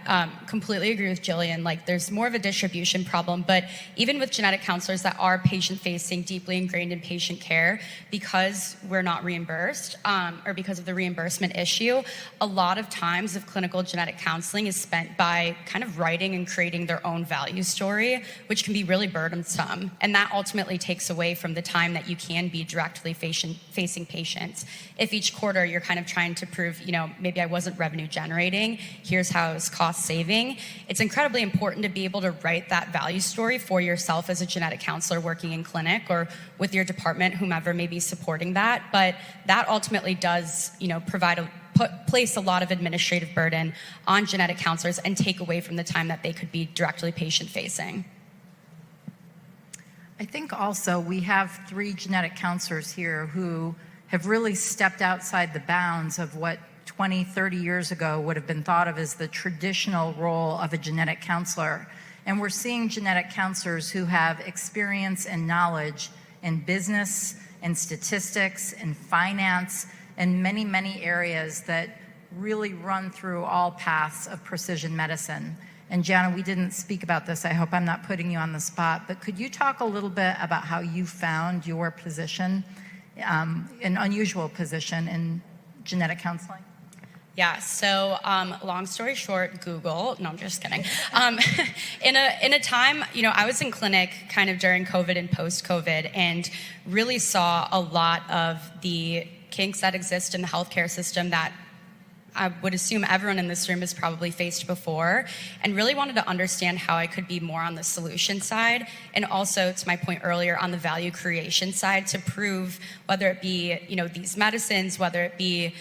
completely agree with Jillian. Like, there's more of a distribution problem, but even with genetic counselors that are patient-facing, deeply ingrained in patient care, because we're not reimbursed or because of the reimbursement issue, a lot of times of clinical genetic counseling is spent by kind of writing and creating their own value story, which can be really burdensome, and that ultimately takes away from the time that you can be directly facing patients. If each quarter you're kind of trying to prove, maybe I wasn't revenue generating, here's how it's cost saving. It's incredibly important to be able to write that value story for yourself as a genetic counselor working in clinic or with your department, whomever may be supporting that. But that ultimately does, place a lot of administrative burden on genetic counselors and take away from the time that they could be directly patient facing. I think also we have 3 genetic counselors here who have really stepped outside the bounds of what 20, 30 years ago would have been thought of as the traditional role of a genetic counselor. And we're seeing genetic counselors who have experience and knowledge in business and statistics and finance and many, many areas that really run through all paths of precision medicine. And Gianna, we didn't speak about this. I hope I'm not putting you on the spot, but could you talk a little bit about how you found your position, an unusual position in genetic counseling? Yeah, so long story short, Google. No, I'm just kidding. In a time, I was in clinic kind of during COVID and post-COVID and really saw a lot of the kinks that exist in the healthcare system that I would assume everyone in this room has probably faced before, and really wanted to understand how I could be more on the solution side and also, to my point earlier, on the value creation side to prove whether it be, these medicines, whether it be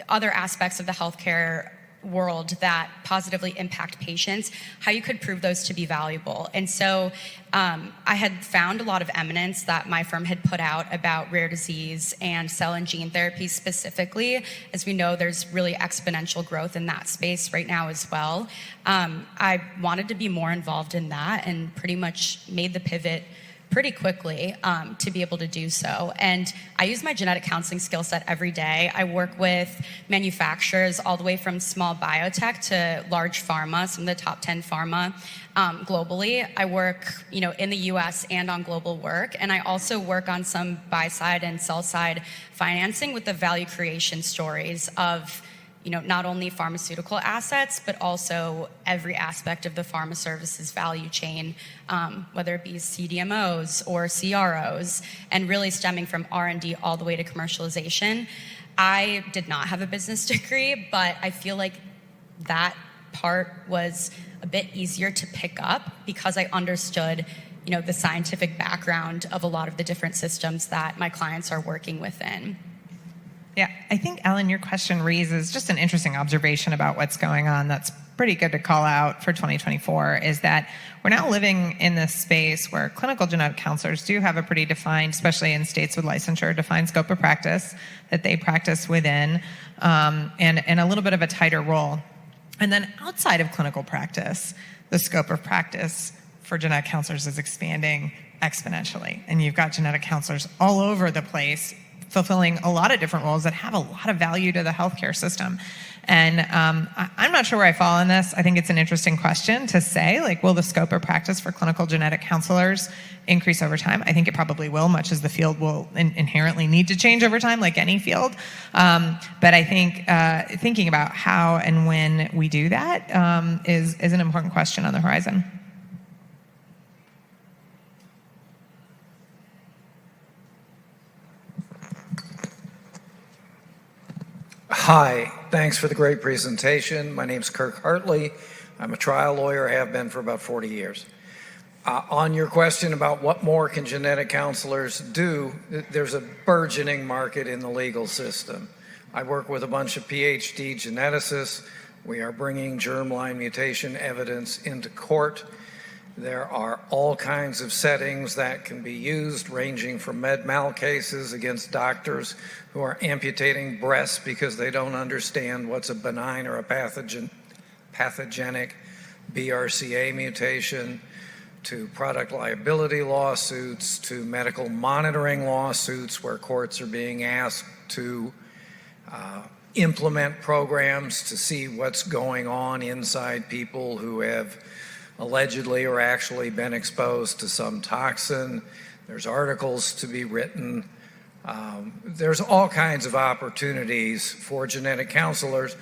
other aspects of the healthcare world that positively impact patients, how you could prove those to be valuable. And so I had found a lot of evidence that my firm had put out about rare disease and cell and gene therapy specifically. As we know, there's really exponential growth in that space right now as well. I wanted to be more involved in that and pretty much made the pivot pretty quickly to be able to do so. And I use my genetic counseling skill set every day. I work with manufacturers all the way from small biotech to large pharma, some of the top 10 pharma globally. I work, in the US and on global work. And I also work on some buy-side and sell-side financing with the value creation stories of not only pharmaceutical assets, but also every aspect of the pharma services value chain, whether it be CDMOs or CROs, and really stemming from R&D all the way to commercialization. I did not have a business degree, but I feel like that part was a bit easier to pick up because I understood the scientific background of a lot of the different systems that my clients are working within. Yeah, I think, Ellen, your question raises just an interesting observation about what's going on that's pretty good to call out for 2024, is that we're now living in this space where clinical genetic counselors do have a pretty defined, especially in states with licensure, defined scope of practice that they practice within, and a little bit of a tighter role. And then outside of clinical practice, the scope of practice for genetic counselors is expanding exponentially. And you've got genetic counselors all over the place fulfilling a lot of different roles that have a lot of value to the healthcare system. And I'm not sure where I fall on this. I think it's an interesting question to say, like, will the scope of practice for clinical genetic counselors increase over time? I think it probably will, much as the field will inherently need to change over time, like any field. But I think thinking about how and when we do that is an important question on the horizon. Hi, thanks for the great presentation. My name's Kirk Hartley. I'm a trial lawyer, have been for about 40 years. On your question about what more can genetic counselors do, there's a burgeoning market in the legal system. I work with a bunch of PhD geneticists. We are bringing germline mutation evidence into court. There are all kinds of settings that can be used, ranging from med mal cases against doctors who are amputating breasts because they don't understand what's a benign or a pathogenic BRCA mutation, to product liability lawsuits, to medical monitoring lawsuits where courts are being asked to implement programs to see what's going on inside people who have allegedly or actually been exposed to some toxin. There's articles to be written. There's all kinds of opportunities for genetic counselors,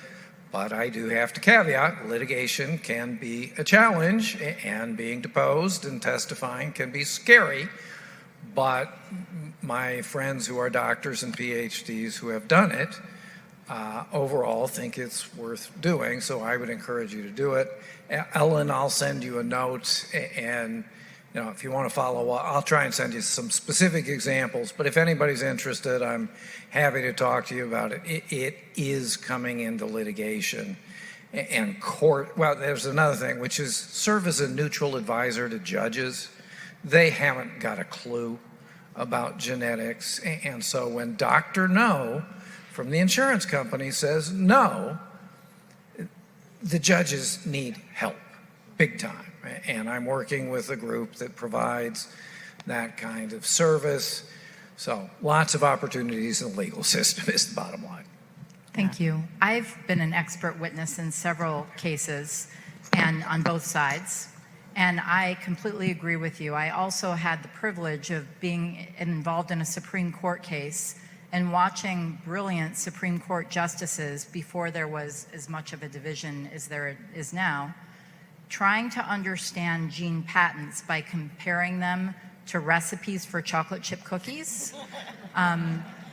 but I do have to caveat, litigation can be a challenge, and being deposed and testifying can be scary, but my friends who are doctors and PhDs who have done it overall think it's worth doing, so I would encourage you to do it. Ellen, I'll send you a note, and if you want to follow up, I'll try and send you some specific examples, but if anybody's interested, I'm happy to talk to you about it. It is coming into litigation and court. Well, there's another thing, which is serve as a neutral advisor to judges. They haven't got a clue about genetics, and so when Dr. No from the insurance company says no, the judges need help, big time. And I'm working with a group that provides that kind of service. So lots of opportunities in the legal system is the bottom line. Thank you. I've been an expert witness in several cases and on both sides, and I completely agree with you. I also had the privilege of being involved in a Supreme Court case and watching brilliant Supreme Court justices before there was as much of a division as there is now, trying to understand gene patents by comparing them to recipes for chocolate chip cookies.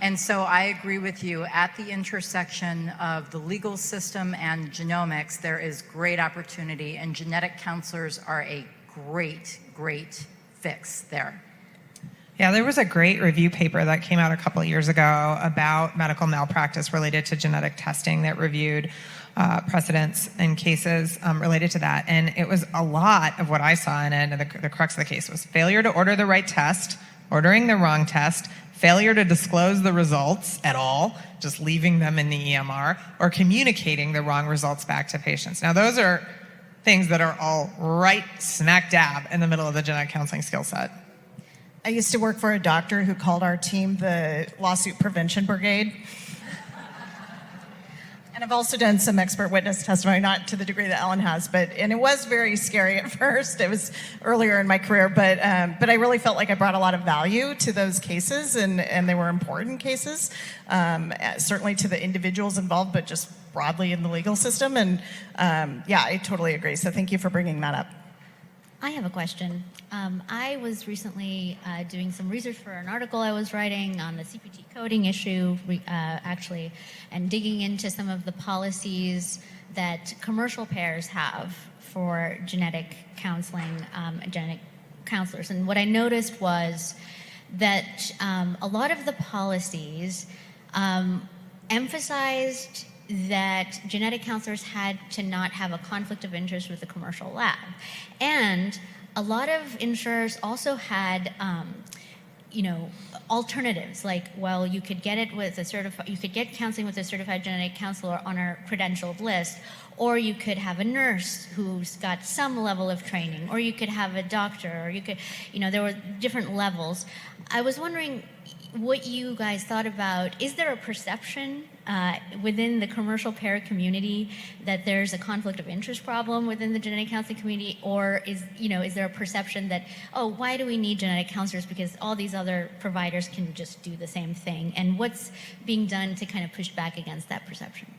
And so I agree with you, at the intersection of the legal system and genomics, there is great opportunity, and genetic counselors are a great, great fix there. Yeah, there was a great review paper that came out a couple of years ago about medical malpractice related to genetic testing that reviewed precedents and cases related to that. And it was a lot of what I saw in it, and the crux of the case was failure to order the right test, ordering the wrong test, failure to disclose the results at all, just leaving them in the EMR, or communicating the wrong results back to patients. Now, those are things that are all right smack dab in the middle of the genetic counseling skill set. I used to work for a doctor who called our team the lawsuit prevention brigade. And I've also done some expert witness testimony, not to the degree that Ellen has, and it was very scary at first. It was earlier in my career, but I really felt like I brought a lot of value to those cases, and they were important cases, certainly to the individuals involved, but just broadly in the legal system. And yeah, I totally agree. So thank you for bringing that up. I have a question. I was recently doing some research for an article I was writing on the CPT coding issue, actually, and digging into some of the policies that commercial payers have for genetic counseling, genetic counselors. And what I noticed was that a lot of the policies emphasized that genetic counselors had to not have a conflict of interest with the commercial lab. And a lot of insurers also had alternatives, like, well, you could get it with you could get counseling with a certified genetic counselor on our credentialed list, or you could have a nurse who's got some level of training, or you could have a doctor, or you could, there were different levels. I was wondering what you guys thought about. Is there a perception within the commercial payer community that there's a conflict of interest problem within the genetic counseling community, or is there a perception that, oh, why do we need genetic counselors because all these other providers can just do the same thing? And what's being done to kind of push back against that perception?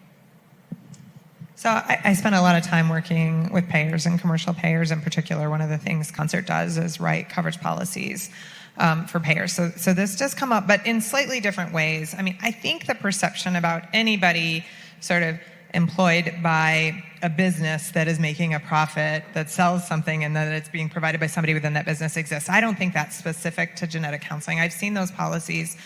So I spent a lot of time working with payers and commercial payers in particular. One of the things Concert does is write coverage policies for payers. So this does come up, but in slightly different ways. I mean, I think the perception about anybody sort of employed by a business that is making a profit, that sells something, and that it's being provided by somebody within that business exists. I don't think that's specific to genetic counseling. I've seen those policies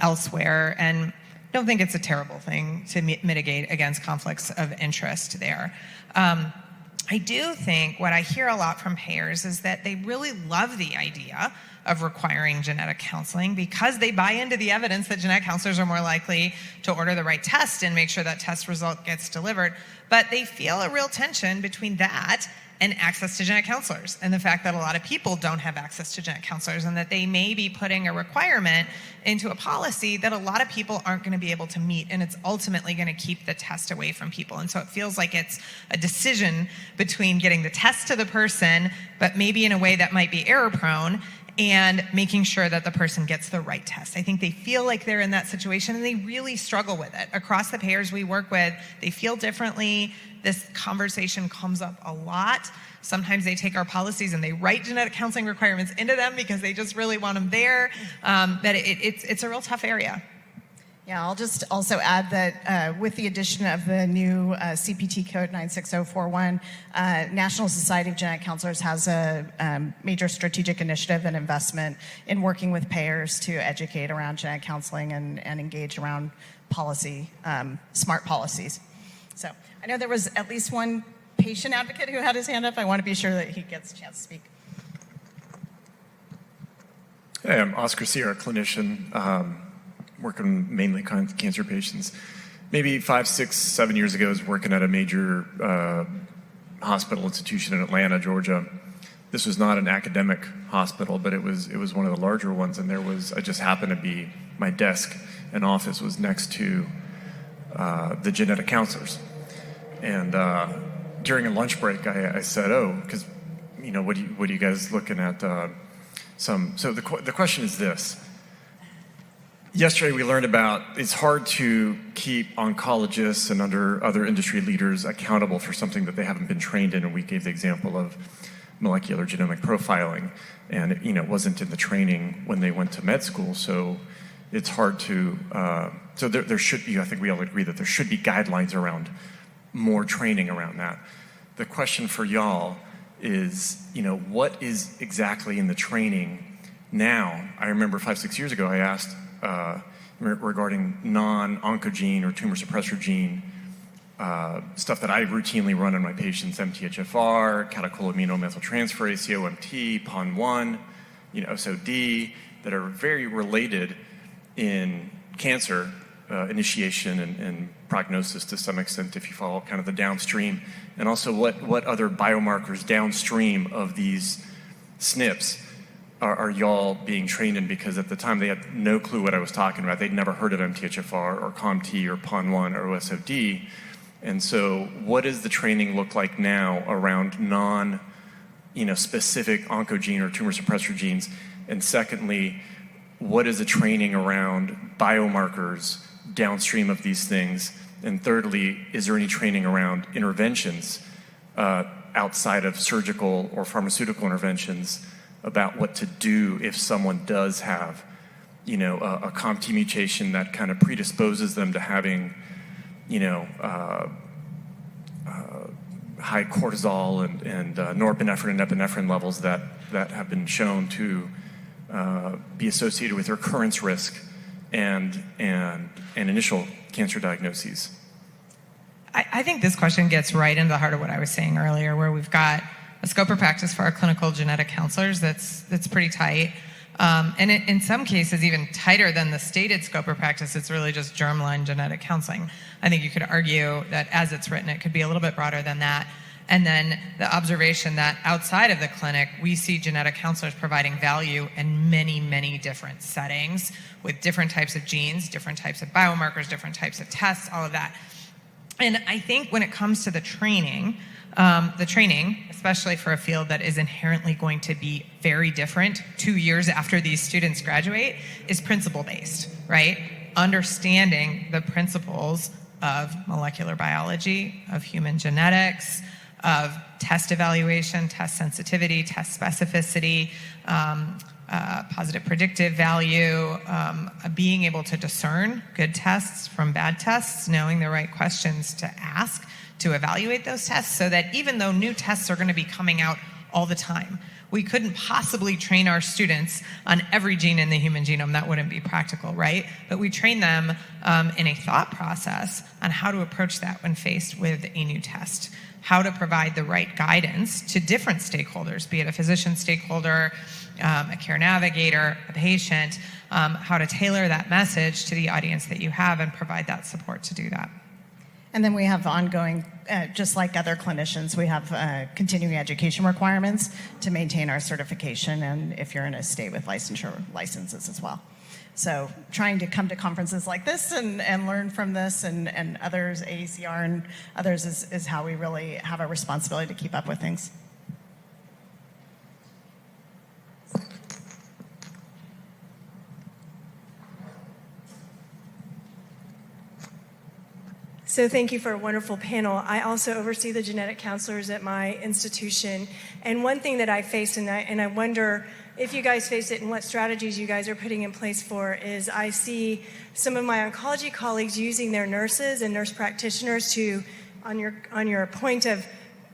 elsewhere, and don't think it's a terrible thing to mitigate against conflicts of interest there. I do think what I hear a lot from payers is that they really love the idea of requiring genetic counseling because they buy into the evidence that genetic counselors are more likely to order the right test and make sure that test result gets delivered. But they feel a real tension between that and access to genetic counselors, and the fact that a lot of people don't have access to genetic counselors, and that they may be putting a requirement into a policy that a lot of people aren't going to be able to meet, and it's ultimately going to keep the test away from people. And so it feels like it's a decision between getting the test to the person, but maybe in a way that might be error prone, and making sure that the person gets the right test. I think they feel like they're in that situation, and they really struggle with it. Across the payers we work with, they feel differently. This conversation comes up a lot. Sometimes they take our policies and they write genetic counseling requirements into them because they just really want them there. But it's a real tough area. Yeah, I'll just also add that with the addition of the new CPT code 96041, National Society of Genetic Counselors has a major strategic initiative and investment in working with payers to educate around genetic counseling and engage around policy, smart policies. So I know there was at least one patient advocate who had his hand up. I want to be sure that he gets a chance to speak. Hey, I'm Oscar Sierra, clinician. Working mainly cancer patients. Maybe 5, 6, 7 years ago, I was working at a major hospital institution in Atlanta, Georgia. This was not an academic hospital, but it was one of the larger ones. And I just happened to be, my desk and office was next to the genetic counselors. And during a lunch break, I said, "Oh, because what are you guys looking at?" So the question is this. Yesterday we learned about it's hard to keep oncologists and other industry leaders accountable for something that they haven't been trained in, and we gave the example of molecular genomic profiling, and it wasn't in the training when they went to med school, so it's hard to, so there should be, I think we all agree that there should be guidelines around more training around that. The question for y'all is, what is exactly in the training now? I remember 5, 6 years ago I asked, regarding non-oncogene or tumor suppressor gene stuff that I routinely run on my patients, MTHFR, catecholaminomethyltransferase, COMT, PON1, SOD, that are very related in cancer initiation and prognosis to some extent if you follow kind of the downstream, and also what other biomarkers downstream of these SNPs are y'all being trained in, because at the time they had no clue what I was talking about. They'd never heard of MTHFR or COMT or PON1 or OSOD. And so what does the training look like now around specific oncogene or tumor suppressor genes? And secondly, what is the training around biomarkers downstream of these things? And thirdly, is there any training around interventions outside of surgical or pharmaceutical interventions about what to do if someone does have, a COMT mutation that kind of predisposes them to having, high cortisol and norepinephrine and epinephrine levels that have been shown to be associated with recurrence risk and initial cancer diagnoses? I think this question gets right into the heart of what I was saying earlier, where we've got a scope of practice for our clinical genetic counselors that's pretty tight. And in some cases, even tighter than the stated scope of practice, it's really just germline genetic counseling. I think you could argue that as it's written, it could be a little bit broader than that. And then the observation that outside of the clinic, we see genetic counselors providing value in many, many different settings with different types of genes, different types of biomarkers, different types of tests, all of that. And I think when it comes to the training, especially for a field that is inherently going to be very different 2 years after these students graduate, is principle-based, right? Understanding the principles of molecular biology, of human genetics, of test evaluation, test sensitivity, test specificity, positive predictive value, being able to discern good tests from bad tests, knowing the right questions to ask to evaluate those tests, so that even though new tests are going to be coming out all the time, we couldn't possibly train our students on every gene in the human genome. That wouldn't be practical, right? But we train them in a thought process on how to approach that when faced with a new test, how to provide the right guidance to different stakeholders, be it a physician stakeholder, a care navigator, a patient, how to tailor that message to the audience that you have and provide that support to do that. And then we have ongoing, just like other clinicians, we have continuing education requirements to maintain our certification, and if you're in a state with licensure licenses as well. So trying to come to conferences like this and learn from this and others, AACR and others, is how we really have a responsibility to keep up with things. So thank you for a wonderful panel. I also oversee the genetic counselors at my institution. And one thing that I face, and I wonder if you guys face it and what strategies you guys are putting in place for, is I see some of my oncology colleagues using their nurses and nurse practitioners to, on your point of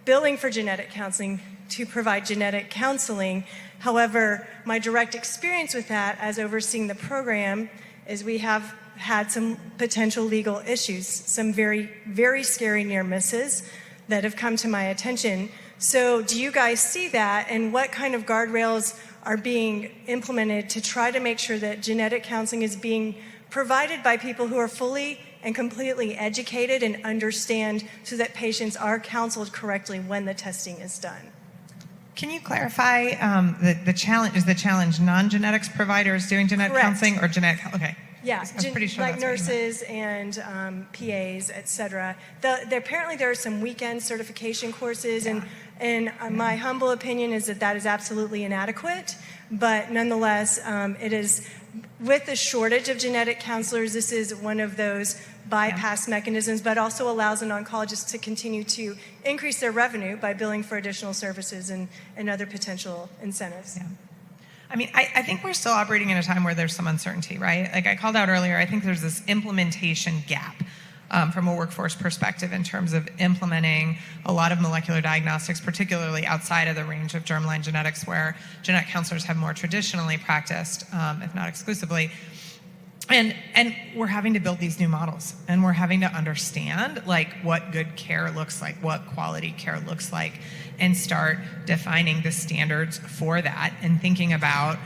billing for genetic counseling, to provide genetic counseling. However, my direct experience with that as overseeing the program is we have had some potential legal issues, some very, very scary near misses that have come to my attention. So do you guys see that, and what kind of guardrails are being implemented to try to make sure that genetic counseling is being provided by people who are fully and completely educated and understand, so that patients are counseled correctly when the testing is done? Can you clarify the challenge? Is the challenge non-genetics providers doing genetic Correct. counseling or genetic? Okay. Yeah, I was pretty sure like that's what you nurses and PAs, et cetera. Apparently there are some weekend certification courses, and my humble opinion is that is absolutely inadequate. But nonetheless, it is, with the shortage of genetic counselors, this is one of those bypass mechanisms, but also allows an oncologist to continue to increase their revenue by billing for additional services and other potential incentives. Yeah. I mean, I think we're still operating in a time where there's some uncertainty, right? Like I called out earlier, I think there's this implementation gap from a workforce perspective in terms of implementing a lot of molecular diagnostics, particularly outside of the range of germline genetics, where genetic counselors have more traditionally practiced, if not exclusively. And we're having to build these new models, and we're having to understand like what good care looks like, what quality care looks like, and start defining the standards for that and thinking about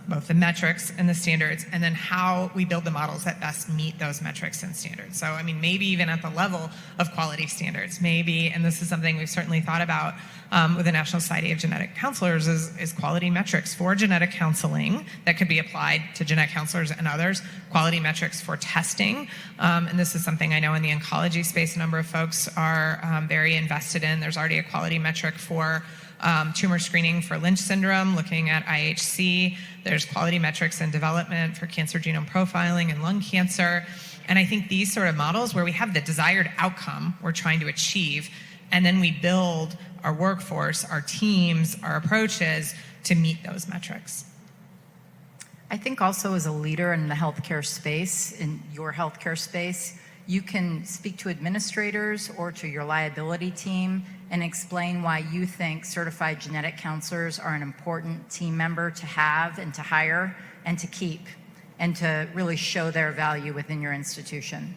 both the metrics and the standards, and then how we build the models that best meet those metrics and standards. So, I mean, maybe even at the level of quality standards, maybe, and this is something we've certainly thought about with the National Society of Genetic Counselors, is quality metrics for genetic counseling that could be applied to genetic counselors and others, quality metrics for testing. And this is something I know in the oncology space, a number of folks are very invested in. There's already a quality metric for tumor screening for Lynch syndrome, looking at IHC. There's quality metrics in development for cancer genome profiling and lung cancer. And I think these sort of models where we have the desired outcome we're trying to achieve, and then we build our workforce, our teams, our approaches to meet those metrics. I think also as a leader in the healthcare space, in your healthcare space, you can speak to administrators or to your liability team and explain why you think certified genetic counselors are an important team member to have and to hire and to keep, and to really show their value within your institution.